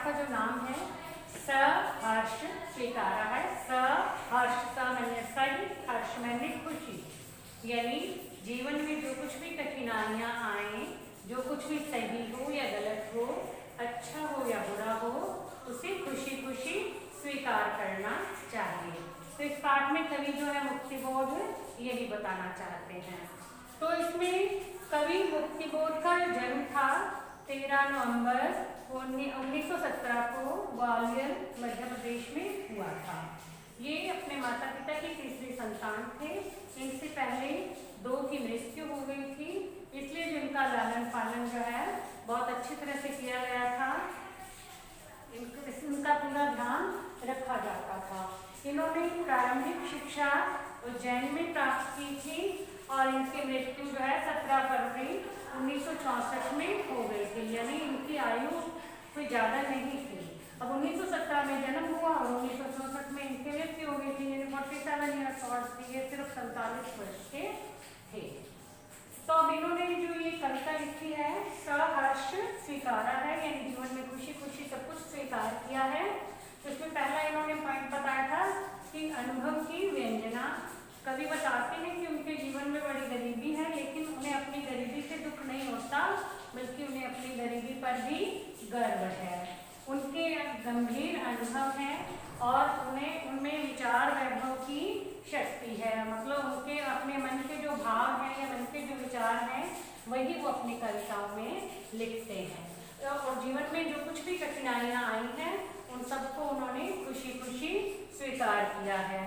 का जो नाम है सहर्ष स्वीकारा है। सहर्ष स मैंने सही, हर्ष मैंने खुशी, यानी जीवन में जो कुछ भी कठिनाइयाँ आए, जो कुछ भी सही हो या गलत हो, अच्छा हो या बुरा हो, उसे खुशी खुशी स्वीकार करना चाहिए। तो इस पाठ में कवि जो है मुक्तिबोध यही बताना चाहते हैं। तो इसमें कवि मुक्तिबोध का जन्म था 13 नवंबर 1917 को ग्वालियर मध्य प्रदेश में हुआ था। ये अपने माता पिता की तीसरी संतान थे। इनसे पहले 2 की मृत्यु हो गई थी, इसलिए जिनका लालन पालन जो है बहुत अच्छी तरह से किया गया था, इनका पूरा ध्यान रखा जाता था। इन्होंने प्रारंभिक शिक्षा उज्जैन में प्राप्त की थी और इनकी मृत्यु जो है 17 फरवरी 1964 में हो गई थी, यानी इनकी आयु कोई ज़्यादा नहीं थी। अब 1917 में जन्म हुआ और 1964 में इनकी मृत्यु हो गई थी, यानी 47 ईयर्स और ये सिर्फ 47 वर्ष के थे। तो अब इन्होंने जो ये कविता लिखी है सहर्ष स्वीकारा है, यानी जीवन में खुशी खुशी सब कुछ स्वीकार किया है। तो इसमें पहला इन्होंने पॉइंट बताया था कि अनुभव की व्यंजना। कवि बताते हैं कि उनके जीवन में बड़ी गरीबी है, लेकिन उन्हें अपनी गरीबी से दुख नहीं होता, बल्कि उन्हें अपनी गरीबी पर भी गर्व है। उनके गंभीर अनुभव है और उन्हें उनमें विचार वैभव की शक्ति है, मतलब उनके अपने मन के जो भाव हैं या मन के जो विचार हैं वही वो अपनी कविताओं में लिखते हैं। और जीवन में जो कुछ भी कठिनाइयाँ आई हैं उन सबको उन्होंने खुशी खुशी स्वीकार किया है।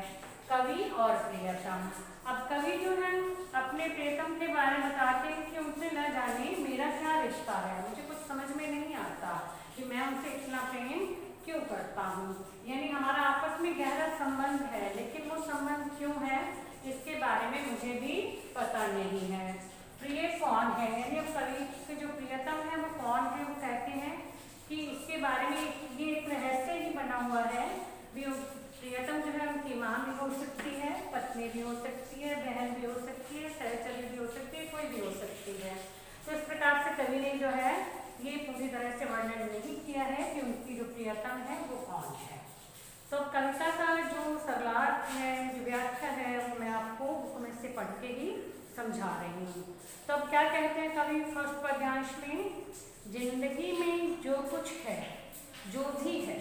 कवि और प्रियतम। अब कवि जो है अपने प्रियतम के बारे में बताते हैं कि उनसे न जाने मेरा क्या रिश्ता है, मुझे कुछ समझ में नहीं आता कि मैं उनसे इतना प्रेम क्यों करता हूँ, यानी हमारा आपस में गहरा संबंध है, लेकिन वो संबंध क्यों है इसके बारे में मुझे भी पता नहीं है। प्रिय कौन है, यानी अब कवि के जो प्रियतम है वो कौन है, वो कहते हैं कि इसके बारे में ये एक रहस्य ही बना हुआ है। प्रियतम जो है उनकी माँ भी हो सकती है, पत्नी भी हो सकती है, बहन भी हो सकती है, सहचरी भी हो सकती है, कोई भी हो सकती है। तो इस प्रकार से कवि ने जो है ये पूरी तरह से वर्णन नहीं किया है कि उनकी जो प्रियतम है वो कौन है। तो कविता का जो सरलार्थ है, जो व्याख्या है, वो मैं आपको बुक में से पढ़ के ही समझा रही हूँ। तो अब क्या कहते हैं कवि फर्स्ट पद्यांश में, जिंदगी में जो कुछ है, जो भी है,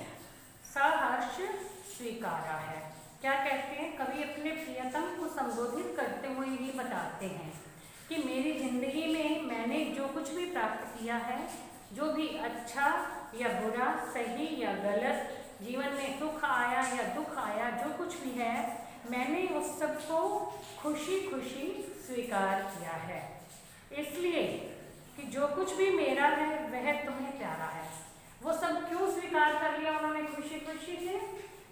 सहर्ष स्वीकारा है। क्या कहते हैं कवि अपने प्रियतम को संबोधित करते हुए ये बताते हैं कि मेरी जिंदगी में मैंने जो कुछ भी प्राप्त किया है, जो भी अच्छा या बुरा, सही या गलत, जीवन में सुख आया या दुख आया, जो कुछ भी है, मैंने उस सब को खुशी खुशी स्वीकार किया है, इसलिए कि जो कुछ भी मेरा है वह तुम्हें प्यारा है। वो सब क्यों स्वीकार कर लिया उन्होंने खुशी खुशी से,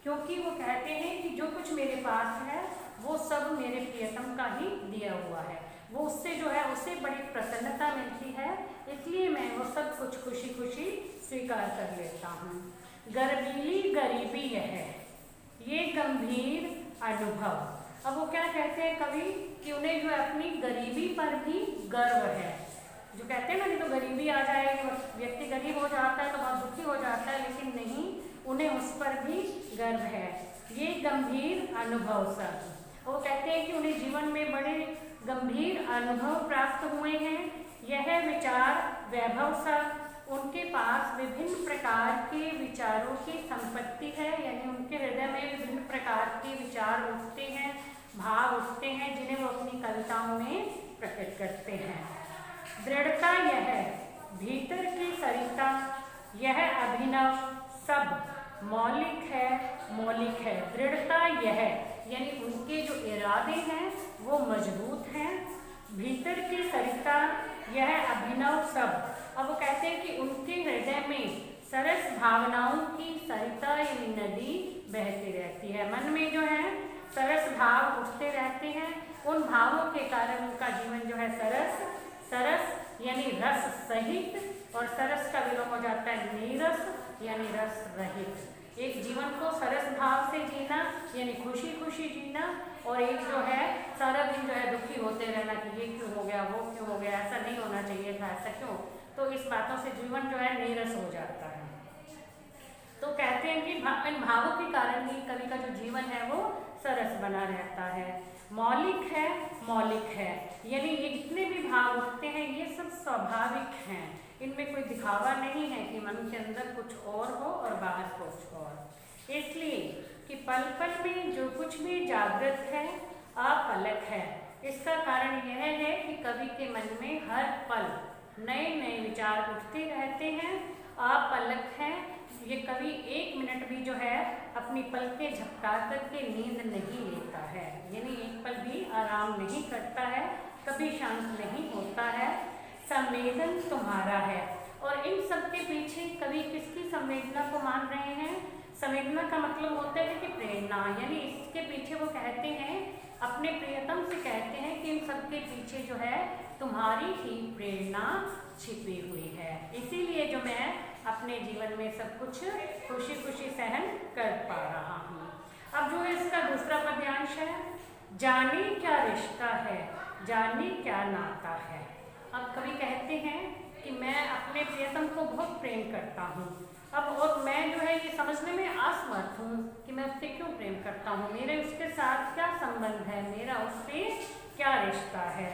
क्योंकि वो कहते हैं कि जो कुछ मेरे पास है वो सब मेरे प्रियतम का ही दिया हुआ है, वो उससे जो है उसे बड़ी प्रसन्नता मिलती है, इसलिए मैं वो सब कुछ खुशी खुशी स्वीकार कर लेता हूँ। गर्वीली गरीबी है ये गंभीर अनुभव। अब वो क्या कहते हैं कवि कि उन्हें जो अपनी गरीबी पर भी गर्व है। जो कहते हैं ना कि तो गरीबी आ जाएगी, व्यक्ति गरीब हो जाता है तो बहुत दुखी हो जाता है, लेकिन नहीं, उन्हें उस पर भी गर्व है। ये गंभीर अनुभव सब, वो कहते हैं कि उन्हें जीवन में बड़े गंभीर अनुभव प्राप्त हुए हैं। यह विचार वैभव सब, उनके पास विभिन्न प्रकार के विचारों की संपत्ति है, यानी उनके हृदय में विभिन्न प्रकार के विचार उठते हैं, भाव उठते हैं, जिन्हें वो अपनी कविताओं में प्रकट करते हैं। दृढ़ता यह भीतर की सरिता, यह अभिनव सब मौलिक है, मौलिक है। दृढ़ता यह, यानी उनके जो इरादे हैं वो मजबूत हैं। भीतर की सरिता यह अभिनव सब। अब वो कहते हैं कि उनके हृदय में सरस भावनाओं की सरिता यानी नदी बहती रहती है। मन में जो है सरस भाव उठते रहते हैं, उन भावों के कारण उनका जीवन जो है सरस, सरस यानी रस सहित, और सरस का विलोम हो जाता है नीरस यानी रस रहित। एक जीवन को सरस भाव से जीना यानी खुशी खुशी जीना, और एक जो है सारा दिन जो है दुखी होते रहना कि ये क्यों हो गया, वो क्यों हो गया, ऐसा नहीं होना चाहिए था, ऐसा क्यों, तो इस बातों से जीवन जो है नीरस हो जाता है। तो कहते हैं कि इन भावों के कारण ही कवि का जो जीवन है वो सरस बना रहता है। मौलिक है, मौलिक है, यानी ये जितने भी भाव उठते हैं ये सब स्वाभाविक हैं, इनमें कोई दिखावा नहीं है कि मन के अंदर कुछ और हो और बाहर कुछ और। इसलिए कि पल पल में जो कुछ भी जागृत है अपलक है। इसका कारण यह है कि कवि के मन में हर पल नए नए विचार उठते रहते हैं, अपलक हैं। ये कवि एक मिनट भी जो है अपनी पलकें झपका करके नींद नहीं लेता है, यानी एक पल भी आराम नहीं करता है, कभी शांत नहीं होता है। संवेदन तुम्हारा है, और इन सब के पीछे कवि किसकी संवेदना को मान रहे हैं? संवेदना का मतलब होता है कि प्रेरणा, यानी इसके पीछे वो कहते हैं, अपने प्रियतम से कहते हैं कि इन सब के पीछे जो है तुम्हारी ही प्रेरणा छिपी हुई है, इसीलिए जो मैं अपने जीवन में सब कुछ खुशी खुशी सहन कर पा रहा हूँ। अब जो है इसका दूसरा पद्यांश है, जाने क्या रिश्ता है, जाने क्या नाता है। अब कवि कहते हैं कि मैं अपने प्रियतम को बहुत प्रेम करता हूँ, अब और मैं जो है ये समझने में असमर्थ हूँ कि मैं उससे क्यों प्रेम करता हूँ, मेरे उसके साथ क्या संबंध है, मेरा उससे क्या रिश्ता है।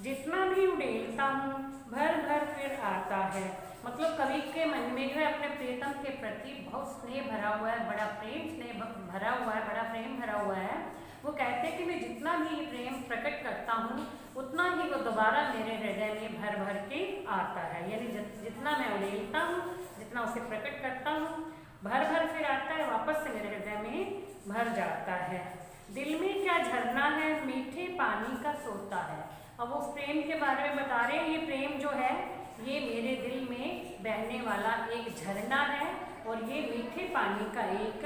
जितना भी उड़ेलता हूँ भर भर फिर आता है, मतलब कवि के मन में जो है अपने प्रियतम के प्रति बहुत स्नेह भरा हुआ है, बड़ा प्रेम स्नेह भरा हुआ है, बड़ा प्रेम भरा हुआ है। वो कहते हैं कि मैं जितना भी प्रेम प्रकट करता हूँ उतना ही वो दोबारा मेरे हृदय में भर भर के आता है, यानी जितना मैं उड़ेलता हूँ, जितना उसे प्रकट करता हूँ, भर भर फिर आता है, वापस से मेरे हृदय में भर जाता है। दिल में क्या झरना है, मीठे पानी का सोता है। अब उस प्रेम के बारे में बता रहे हैं, ये प्रेम जो है ये मेरे दिल में बहने वाला एक झरना है और ये मीठे पानी का एक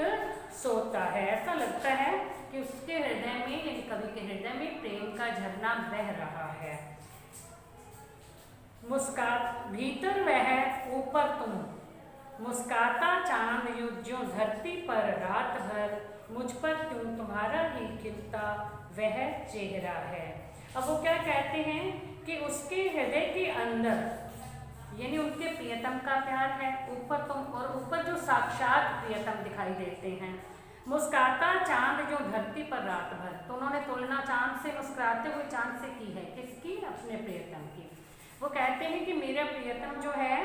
सोता है। ऐसा लगता है कि उसके हृदय में, यानी कवि के हृदय में प्रेम का झरना बह रहा है। मुस्कात भीतर वह ऊपर तुम, मुस्काता चांद ज्यों धरती पर रात भर, मुझ पर क्यों तुम्हारा ही खिलता वह चेहरा है। अब वो क्या कहते हैं कि उसके हृदय के अंदर, यानी उनके प्रियतम का प्यार है, ऊपर तुम, और ऊपर जो साक्षात प्रियतम दिखाई देते हैं। मुस्काता चांद जो धरती पर रात भर, तो उन्होंने तुलना चांद से, मुस्कुराते हुए चांद से की है, किसकी? अपने प्रियतम की। वो कहते हैं कि मेरा प्रियतम जो है,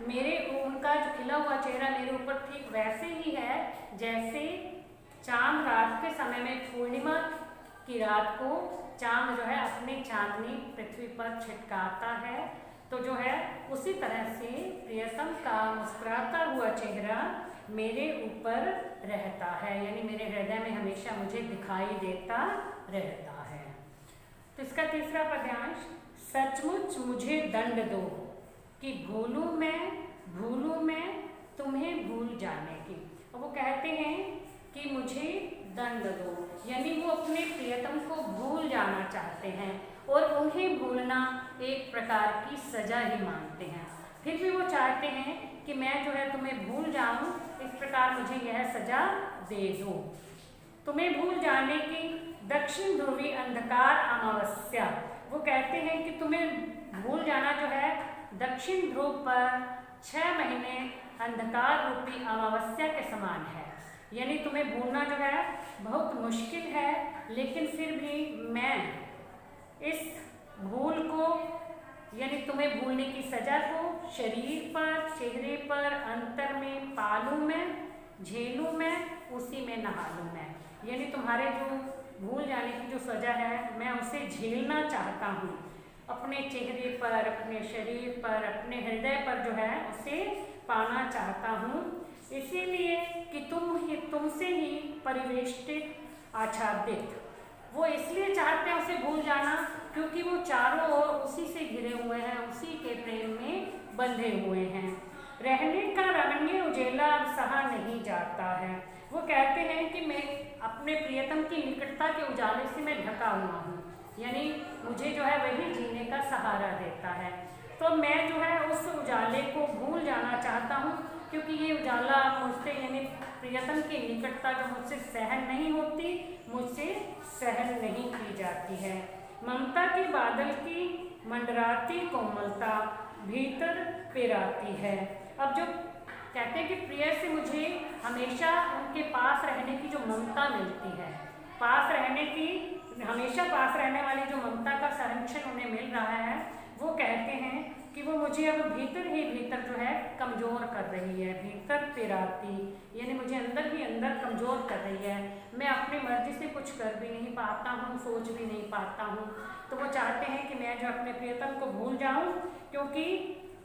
मेरे उनका जो खिला हुआ चेहरा मेरे ऊपर ठीक वैसे ही है जैसे चांद रात के समय में, पूर्णिमा की रात को चांद जो है अपनी चांदनी पृथ्वी पर छिटकाता है, तो जो है उसी तरह से प्रियतम का मुस्कुराता हुआ चेहरा मेरे ऊपर रहता है, यानी मेरे हृदय में हमेशा मुझे दिखाई देता रहता है। तो इसका तीसरा पद्यांश, सचमुच मुझे दंड दो कि भूलूं मैं तुम्हें भूल जाने की। और वो कहते हैं कि मुझे दंड दो, यानी वो अपने प्रियतम को भूल जाना चाहते हैं और उन्हें भूलना एक प्रकार की सजा ही मानते हैं। फिर भी वो चाहते हैं कि मैं जो है तुम्हें भूल जाऊं, इस प्रकार मुझे यह सजा दे दो। तुम्हें भूल जाने की दक्षिण ध्रुवी अंधकार अमावस्या। वो कहते हैं कि तुम्हें भूल जाना जो है दक्षिण ध्रुव पर 6 महीने अंधकार रूपी अमावस्या के समान है, यानी तुम्हें भूलना जो है बहुत मुश्किल है, लेकिन फिर भी मैं इस भूल को, यानी तुम्हें भूलने की सजा को शरीर पर, चेहरे पर, अंतर में पालूं मैं, झेलूं मैं, उसी में नहा लूं मैं। यानी तुम्हारे जो भूल जाने की जो सजा है मैं उसे झेलना चाहता हूँ, अपने चेहरे पर, अपने शरीर पर, अपने हृदय पर जो है उसे पाना चाहता हूँ, इसीलिए कि तुमसे ही परिवेष्टित आच्छादित। वो इसलिए चाहते हैं उसे भूल जाना क्योंकि वो चारों ओर उसी से घिरे हुए हैं, उसी के प्रेम में बंधे हुए हैं। रहने का रमणीय उजेला अब सहा नहीं जाता है। वो कहते हैं कि मैं अपने प्रियतम की निकटता के उजाले से मैं ढका हुआ हूँ, यानी मुझे जो है वही जीने का सहारा देता है। तो मैं जो है उस उजाले को भूल जाना चाहता हूँ क्योंकि ये उजाला मुझसे, यानी प्रियतम की निकटता जो मुझसे सहन नहीं होती, मुझसे सहन नहीं की जाती है। ममता के बादल की मंडराती कोमलता भीतर पिराती है। अब जो कहते हैं कि प्रिय से मुझे हमेशा उनके पास रहने की जो ममता मिलती है, पास रहने की, हमेशा पास रहने वाली जो ममता का संरक्षण उन्हें मिल रहा है, वो कहते हैं कि वो मुझे अब भीतर ही भीतर जो है कमज़ोर कर रही है, भीतर पिराती, यानी मुझे अंदर ही अंदर कमज़ोर कर रही है। मैं अपनी मर्जी से कुछ कर भी नहीं पाता हूँ, सोच भी नहीं पाता हूँ। तो वो चाहते हैं कि मैं जो अपने प्रियतम को भूल जाऊँ, क्योंकि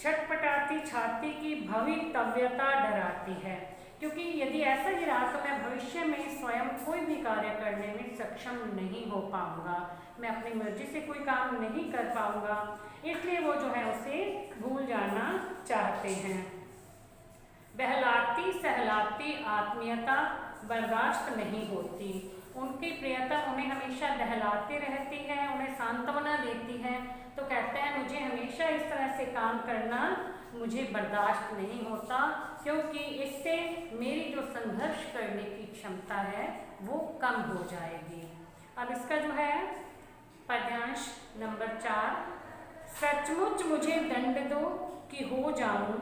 छटपटाती छाती की भवितव्यता डराती है, क्योंकि यदि ऐसा ही रहा तो मैं भविष्य में स्वयं कोई भी कार्य करने में सक्षम नहीं हो पाऊंगा, मैं अपनी मर्जी से कोई काम नहीं कर पाऊंगा, इसलिए वो जो है उसे भूल जाना चाहते हैं। बहलाती सहलाती आत्मीयता बर्दाश्त नहीं होती, उनकी प्रियता उन्हें हमेशा बहलाती रहती है, उन्हें सांत्वना देती है। तो कहते हैं मुझे हमेशा इस तरह से काम करना मुझे बर्दाश्त नहीं होता, क्योंकि इससे मेरी जो संघर्ष करने की क्षमता है वो कम हो जाएगी। अब इसका जो है पद्यांश नंबर 4, सचमुच मुझे दंड दो कि हो जाऊं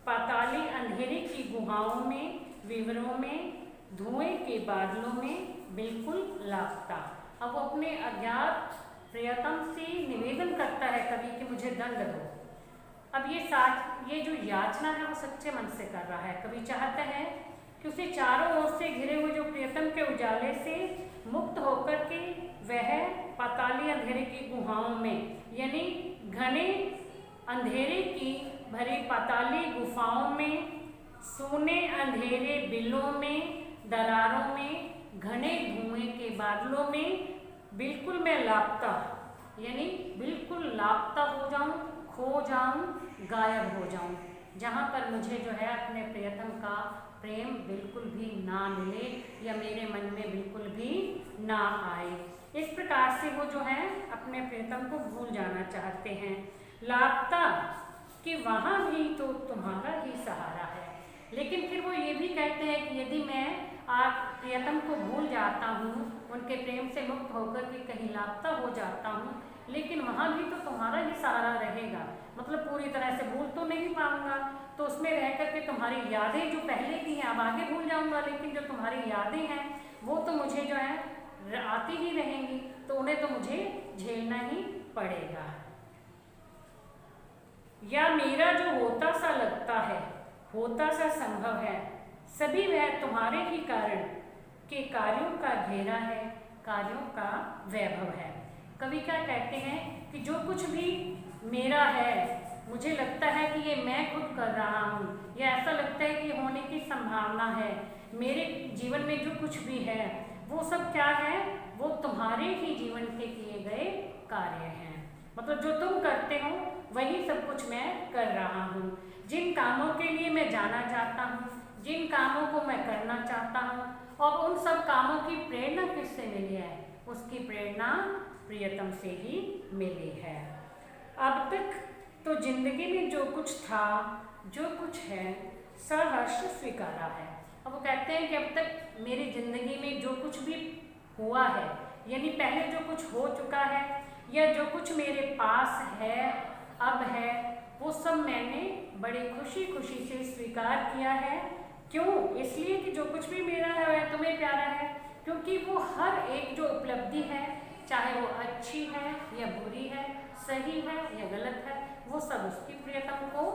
पाताली अंधेरे की गुहाओं में, विवरों में, धुएं के बादलों में बिल्कुल लापता। अब वो अपने अज्ञात प्रियतम से निवेदन करता है कवि कि मुझे दंड दो। अब ये जो याचना है वो सच्चे मन से कर रहा है। कवि चाहता है कि उसे चारों ओर से घिरे हुए जो प्रियतम के उजाले से मुक्त होकर के वह पाताली अंधेरे की गुहाओं में, यानी घने अंधेरे की भरी पाताली गुफाओं में, सूने अंधेरे बिलों में, दरारों में, घने धुएं के बादलों में बिल्कुल मैं लापता, यानी बिल्कुल लापता हो जाऊं, खो जाऊं, गायब हो जाऊं, जहां पर मुझे जो है अपने प्रियतम का प्रेम बिल्कुल भी ना मिले या मेरे मन में बिल्कुल भी ना आए। इस प्रकार से वो जो है अपने प्रियतम को भूल जाना चाहते हैं। लापता कि वहाँ भी तो तुम्हारा ही सहारा है। लेकिन फिर वो ये भी कहते हैं कि यदि मैं आप प्रियतम को भूल जाता हूँ, उनके प्रेम से मुक्त होकर के कहीं लापता हो जाता हूँ, लेकिन वहाँ भी तो तुम्हारा ही सहारा रहेगा। मतलब पूरी तरह से भूल तो नहीं पाऊंगा, तो उसमें रह करके तुम्हारी यादें जो पहले की हैं अब आगे भूल जाऊंगा, लेकिन जो तुम्हारी यादें हैं वो तो मुझे जो है आती ही रहेंगी, तो उन्हें तो मुझे झेलना ही पड़ेगा। या मेरा जो होता सा लगता है, होता सा संभव है, सभी वह तुम्हारे ही कारण के कार्यों का घेरा है, कार्यों का वैभव है। कवि क्या कहते हैं कि जो कुछ भी मेरा है, मुझे लगता है कि ये मैं खुद कर रहा हूँ, या ऐसा लगता है कि होने की संभावना है, मेरे जीवन में जो कुछ भी है वो सब क्या है, वो तुम्हारे ही जीवन के किए गए कार्य हैं। मतलब जो तुम करते हो वही सब कुछ मैं कर रहा हूँ। जिन कामों के लिए मैं जाना चाहता हूँ, जिन कामों को मैं करना चाहता हूँ, और उन सब कामों की प्रेरणा किससे मिली है, उसकी प्रेरणा प्रियतम से ही मिली है। अब तक तो जिंदगी में जो कुछ था, जो कुछ है, सहर्ष स्वीकारा है। अब वो कहते हैं कि अब तक मेरी जिंदगी में जो कुछ भी हुआ है, यानी पहले जो कुछ हो चुका है या जो कुछ मेरे पास है, अब है, वो सब मैंने बड़ी खुशी खुशी से स्वीकार किया है। क्यों? इसलिए कि जो कुछ भी मेरा है वह तुम्हें प्यारा है, क्योंकि वो हर एक जो उपलब्धि है, चाहे वो अच्छी है या बुरी है, सही है या गलत है, वो सब उसकी प्रियतम को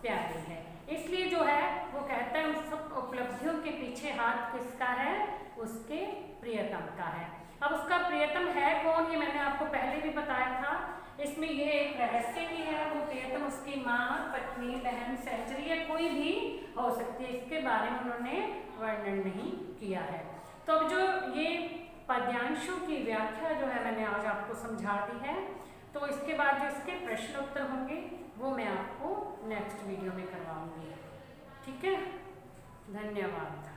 प्यारी है। इसलिए जो है वो कहता है उन सब उपलब्धियों के पीछे हाथ किसका है, उसके प्रियतम का है। अब उसका प्रियतम है कौन, ये मैंने आपको पहले भी बताया था। इसमें ये एक रहस्य भी है, वो प्रियतम उसकी माँ, पत्नी, बहन, सहचरी या कोई भी हो सकती है, इसके बारे में उन्होंने वर्णन नहीं किया है। तो अब जो ये पद्यांशों की व्याख्या जो है मैंने आज आपको समझा दी है, तो इसके बाद जो इसके प्रश्न उत्तर होंगे वो मैं आपको नेक्स्ट वीडियो में करवाऊंगी। ठीक है, धन्यवाद।